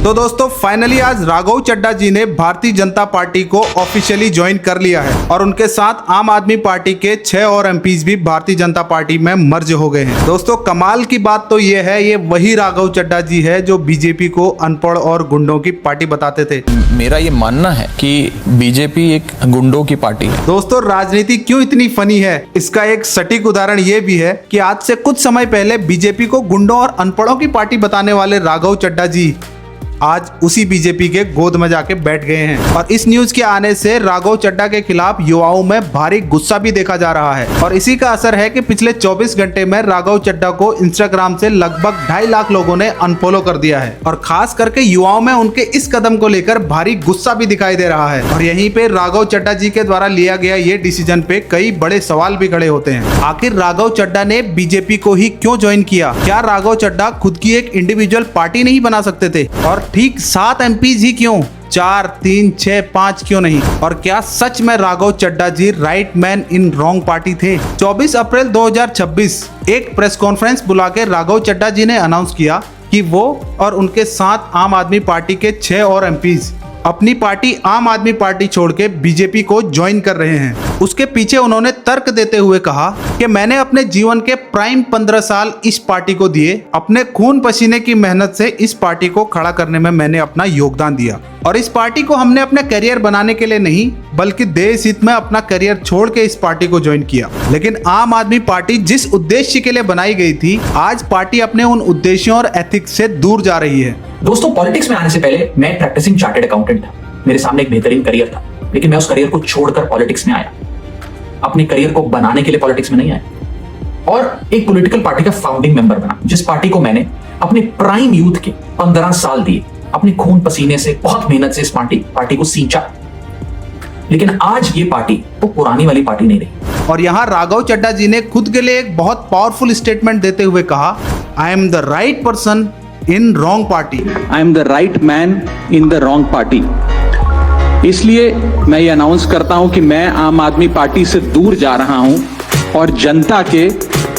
तो दोस्तों फाइनली आज राघव चड्ढा जी ने भारतीय जनता पार्टी को ऑफिशियली ज्वाइन कर लिया है और उनके साथ आम आदमी पार्टी के 6 और एमपीज भी भारतीय जनता पार्टी में मर्ज हो गए हैं। दोस्तों कमाल की बात तो ये है, ये वही राघव चड्ढा जी है जो बीजेपी को अनपढ़ और गुंडों की पार्टी बताते थे। मेरा ये मानना है कि बीजेपी एक गुंडों की पार्टी है। दोस्तों राजनीति क्यों इतनी फनी है, इसका एक सटीक उदाहरण ये भी है कि आज से कुछ समय पहले बीजेपी को गुंडों और अनपढ़ों की पार्टी बताने वाले राघव चड्ढा जी आज उसी बीजेपी के गोद में जाके बैठ गए हैं। और इस न्यूज के आने से राघव चड्ढा के खिलाफ युवाओं में भारी गुस्सा भी देखा जा रहा है और इसी का असर है कि पिछले 24 घंटे में राघव चड्ढा को इंस्टाग्राम से लगभग 2.5 लाख लोगों ने अनफॉलो कर दिया है और खास करके युवाओं में उनके इस कदम को लेकर भारी गुस्सा भी दिखाई दे रहा है। और यहीं पे राघव चड्ढा जी के द्वारा लिया गया ये डिसीजन पे कई बड़े सवाल भी खड़े होते हैं। आखिर राघव चड्ढा ने बीजेपी को ही क्यों ज्वाइन किया? क्या राघव चड्ढा खुद की एक इंडिविजुअल पार्टी नहीं बना सकते थे? और ठीक 7 एमपीज ही क्यों? 4, 3, 6, 5 क्यों नहीं? और क्या सच में Raghav Chadha ji right man in wrong party थे? 24 अप्रैल 2026 एक प्रेस कॉन्फ्रेंस बुला के राघव चड्ढा जी ने अनाउंस किया कि वो और उनके साथ आम आदमी पार्टी के 6 और एमपीज अपनी पार्टी आम आदमी पार्टी छोड़ के बीजेपी को ज्वाइन कर रहे हैं। उसके पीछे उन्होंने तर्क देते हुए कहा कि मैंने अपने जीवन के प्राइम 15 साल इस पार्टी को दिए, अपने खून पसीने की मेहनत से इस पार्टी को खड़ा करने में मैंने अपना योगदान दिया और इस पार्टी को हमने अपने करियर बनाने के लिए नहीं बल्कि देश हित में अपना करियर छोड़ के इस पार्टी को ज्वाइन किया। लेकिन आम आदमी पार्टी जिस उद्देश्य के लिए बनाई गई थी, आज पार्टी अपने उन उद्देश्यों और एथिक्स से दूर जा रही है। दोस्तों पॉलिटिक्स में आने से पहले मैं प्रैक्टिसिंग चार्टर्ड अकाउंटेंट था। मेरे सामने एक बेहतरीन करियर था, लेकिन मैं उस करियर को छोड़कर पॉलिटिक्स में आया। अपने करियर को बनाने के लिए पॉलिटिक्स में नहीं आया और एक पॉलिटिकल पार्टी का फाउंडिंग मेंबर बना, जिस पार्टी को मैंने अपने प्राइम यूथ के 15 साल दिए, अपने खून पसीने से, बहुत मेहनत से इस पार्टी को सींचा। लेकिन आज ये पार्टी वो पुरानी वाली पार्टी नहीं रही। और यहाँ राघव चड्ढा जी ने खुद के लिए एक बहुत पावरफुल स्टेटमेंट देते हुए कहा, I am the right person in wrong party. I am the right man in the wrong party. इसलिए मैं ये अनाउंस करता हूं कि मैं आम आदमी पार्टी से दूर जा रहा हूं और जनता के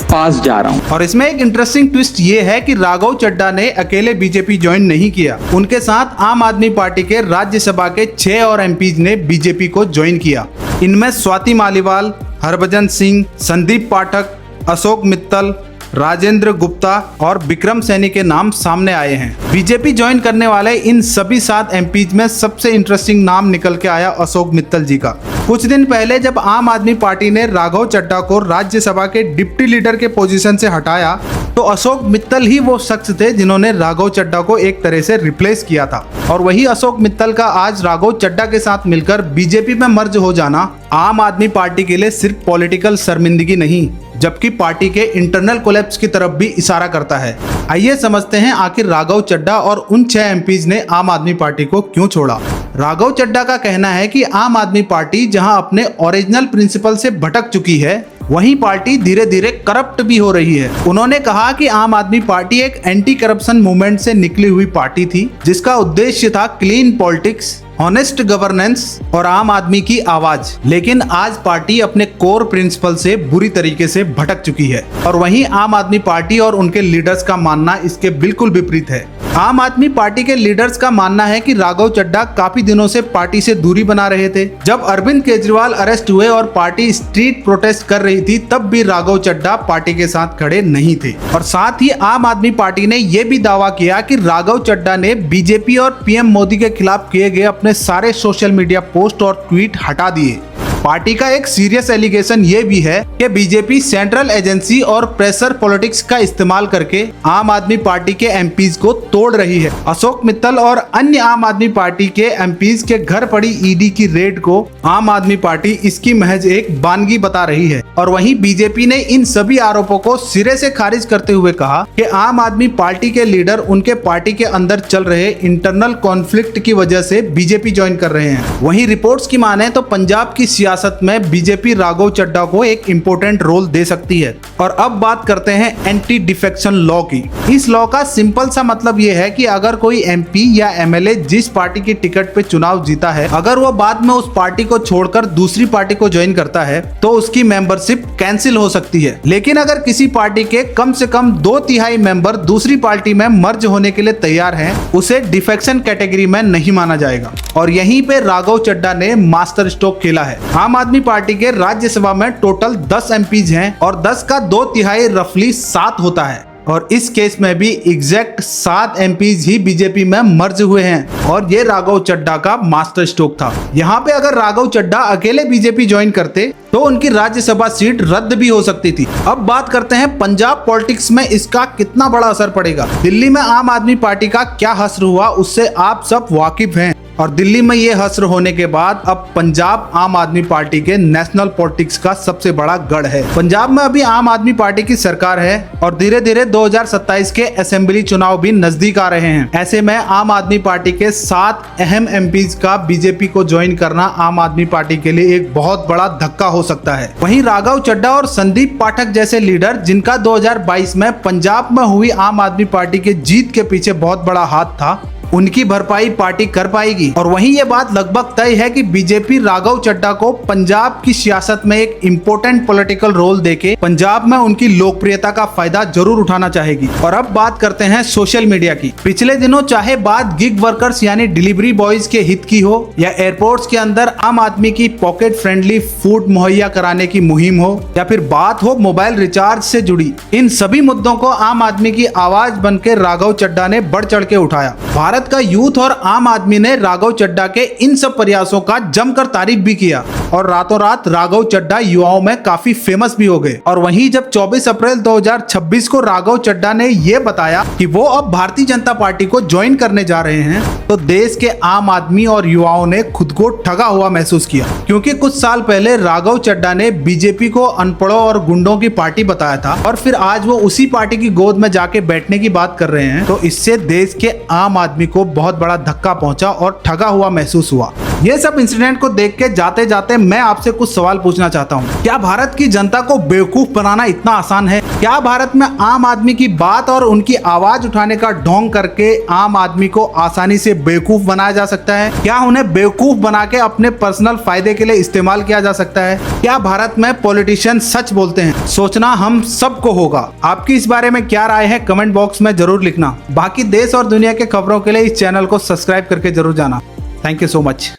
पास जा रहा हूं। और इसमें एक इंटरेस्टिंग ट्विस्ट ये है कि राघव चड्ढा ने अकेले बीजेपी ज्वाइन नहीं किया, उनके साथ आम आदमी पार्टी के राज्यसभा के 6 और एमपीज ने बीजेपी को ज्वाइन किया। इनमें स्वाति मालीवाल, हरभजन सिंह, संदीप पाठक, अशोक मित्तल, राजेंद्र गुप्ता और विक्रम सैनी के नाम सामने आए हैं। बीजेपी ज्वाइन करने वाले इन सभी 7 एमपीज में सबसे इंटरेस्टिंग नाम निकल के आया अशोक मित्तल जी का। कुछ दिन पहले जब आम आदमी पार्टी ने राघव चड्ढा को राज्यसभा के डिप्टी लीडर के पोजीशन से हटाया तो अशोक मित्तल ही वो शख्स थे जिन्होंने राघव चड्ढा को एक तरह से रिप्लेस किया था। और वही अशोक मित्तल का आज राघव चड्ढा के साथ मिलकर बीजेपी में मर्ज हो जाना आम आदमी पार्टी के लिए सिर्फ पॉलिटिकल शर्मिंदगी नहीं, जबकि पार्टी के इंटरनल कोलैप्स की तरफ भी इशारा करता है। आइए समझते हैं आखिर राघव चड्ढा और उन 6 एमपीज ने आम आदमी पार्टी को क्यों छोड़ा। राघव चड्ढा का कहना है कि आम आदमी पार्टी जहां अपने ओरिजिनल प्रिंसिपल से भटक चुकी है, वहीं पार्टी धीरे धीरे करप्ट भी हो रही है। उन्होंने कहा कि आम आदमी पार्टी एक एंटी करप्शन मूवमेंट से निकली हुई पार्टी थी जिसका उद्देश्य था क्लीन पॉलिटिक्स, ऑनेस्ट गवर्नेंस और आम आदमी की आवाज। लेकिन आज पार्टी अपने कोर प्रिंसिपल से बुरी तरीके से भटक चुकी है और वहीं आम आदमी पार्टी और उनके लीडर्स का मानना इसके बिल्कुल विपरीत है। आम आदमी पार्टी के लीडर्स का मानना है कि राघव चड्ढा काफी दिनों से पार्टी से दूरी बना रहे थे। जब अरविंद केजरीवाल अरेस्ट हुए और पार्टी स्ट्रीट प्रोटेस्ट कर रही थी तब भी राघव चड्ढा पार्टी के साथ खड़े नहीं थे। और साथ ही आम आदमी पार्टी ने यह भी दावा किया कि राघव चड्ढा ने बीजेपी और पीएम मोदी के खिलाफ किए गए अपने सारे सोशल मीडिया पोस्ट और ट्वीट हटा दिए। पार्टी का एक सीरियस एलिगेशन ये भी है कि बीजेपी सेंट्रल एजेंसी और प्रेशर पॉलिटिक्स का इस्तेमाल करके आम आदमी पार्टी के एमपीज को तोड़ रही है। अशोक मित्तल और अन्य आम आदमी पार्टी के एमपीज के घर पड़ी ईडी की रेड को आम आदमी पार्टी इसकी महज एक वानगी बता रही है। और वहीं बीजेपी ने इन सभी आरोपों को सिरे से खारिज करते हुए कहा कि आम आदमी पार्टी के लीडर उनके पार्टी के अंदर चल रहे इंटरनल कॉन्फ्लिक्ट की वजह से बीजेपी ज्वाइन कर रहे हैं। वहीं रिपोर्ट्स की माने तो पंजाब की सियासत सियासत में बीजेपी राघव चड्ढा को एक इम्पोर्टेंट रोल दे सकती है। और अब बात करते हैं एंटी डिफेक्शन लॉ की। इस लॉ का सिंपल सा मतलब ये है कि अगर कोई एमपी या एमएलए जिस पार्टी की टिकट पे चुनाव जीता है, अगर वो बाद में उस पार्टी को छोड़कर दूसरी पार्टी को ज्वाइन करता है तो उसकी मेंबरशिप कैंसिल हो सकती है। लेकिन अगर किसी पार्टी के कम से कम 2/3 मेंबर दूसरी पार्टी में मर्ज होने के लिए तैयार हैं, उसे डिफेक्शन कैटेगरी में नहीं माना जाएगा। और यहीं पे राघव चड्ढा ने मास्टर स्ट्रोक खेला है। आम आदमी पार्टी के राज्यसभा में टोटल 10 एमपीज हैं और 10 का 2/3 रफली 7 होता है। और इस केस में भी एग्जैक्ट 7 एमपीज ही बीजेपी में मर्ज हुए हैं और ये राघव चड्ढा का मास्टर स्ट्रोक था। यहाँ पे अगर राघव चड्ढा अकेले बीजेपी ज्वाइन करते तो उनकी राज्यसभा सीट रद्द भी हो सकती थी। अब बात करते हैं पंजाब पॉलिटिक्स में इसका कितना बड़ा असर पड़ेगा। दिल्ली में आम आदमी पार्टी का क्या हश्र हुआ उससे आप सब वाकिफ हैं और दिल्ली में ये हश्र होने के बाद अब पंजाब आम आदमी पार्टी के नेशनल पॉलिटिक्स का सबसे बड़ा गढ़ है। पंजाब में अभी आम आदमी पार्टी की सरकार है और धीरे धीरे 2027 के असेंबली चुनाव भी नजदीक आ रहे हैं। ऐसे में आम आदमी पार्टी के 7 अहम एमपीज का बीजेपी को ज्वाइन करना आम आदमी पार्टी के लिए एक बहुत बड़ा धक्का हो सकता है। वहीं राघव चड्ढा और संदीप पाठक जैसे लीडर जिनका 2022 में पंजाब में हुई आम आदमी पार्टी के जीत के पीछे बहुत बड़ा हाथ था, उनकी भरपाई पार्टी कर पाएगी। और वहीं ये बात लगभग तय है कि बीजेपी राघव चड्ढा को पंजाब की सियासत में एक इम्पोर्टेंट पॉलिटिकल रोल देके पंजाब में उनकी लोकप्रियता का फायदा जरूर उठाना चाहेगी। और अब बात करते हैं सोशल मीडिया की। पिछले दिनों चाहे बात गिग वर्कर्स यानी डिलीवरी बॉयज के हित की हो या एयरपोर्ट्स के अंदर आम आदमी की पॉकेट फ्रेंडली फूड मुहैया कराने की मुहिम हो या फिर बात हो मोबाइल रिचार्ज से जुड़ी, इन सभी मुद्दों को आम आदमी की आवाज बनकर राघव चड्ढा ने बढ़ चढ़ के उठाया। भारत का यूथ और आम आदमी ने राघव चड्ढा के इन सब प्रयासों का जमकर तारीफ भी किया और रातों रात राघव चड्ढा युवाओं में काफी फेमस भी हो गए। और वहीं जब 24 अप्रैल 2026 को राघव चड्ढा ने ये बताया कि वो अब भारतीय जनता पार्टी को ज्वाइन करने जा रहे हैं तो देश के आम आदमी और युवाओं ने खुद को ठगा हुआ महसूस किया, क्योंकि कुछ साल पहले राघव चड्ढा ने बीजेपी को अनपढ़ों और गुंडों की पार्टी बताया था और फिर आज वो उसी पार्टी की गोद में जाके बैठने की बात कर रहे हैं। तो इससे देश के आम आदमी को बहुत बड़ा धक्का पहुंचा और ठगा हुआ महसूस हुआ। ये सब इंसिडेंट को देख के जाते जाते मैं आपसे कुछ सवाल पूछना चाहता हूँ। क्या भारत की जनता को बेवकूफ बनाना इतना आसान है? क्या भारत में आम आदमी की बात और उनकी आवाज उठाने का ढोंग करके आम आदमी को आसानी से बेवकूफ बनाया जा सकता है? क्या उन्हें बेवकूफ बना के अपने पर्सनल फायदे के लिए इस्तेमाल किया जा सकता है? क्या भारत में पॉलिटिशियन सच बोलते हैं? सोचना हम सबको होगा। आपकी इस बारे में क्या राय है कमेंट बॉक्स में जरूर लिखना। बाकी देश और दुनिया के खबरों के लिए इस चैनल को सब्सक्राइब करके जरूर जाना। Thank you so much.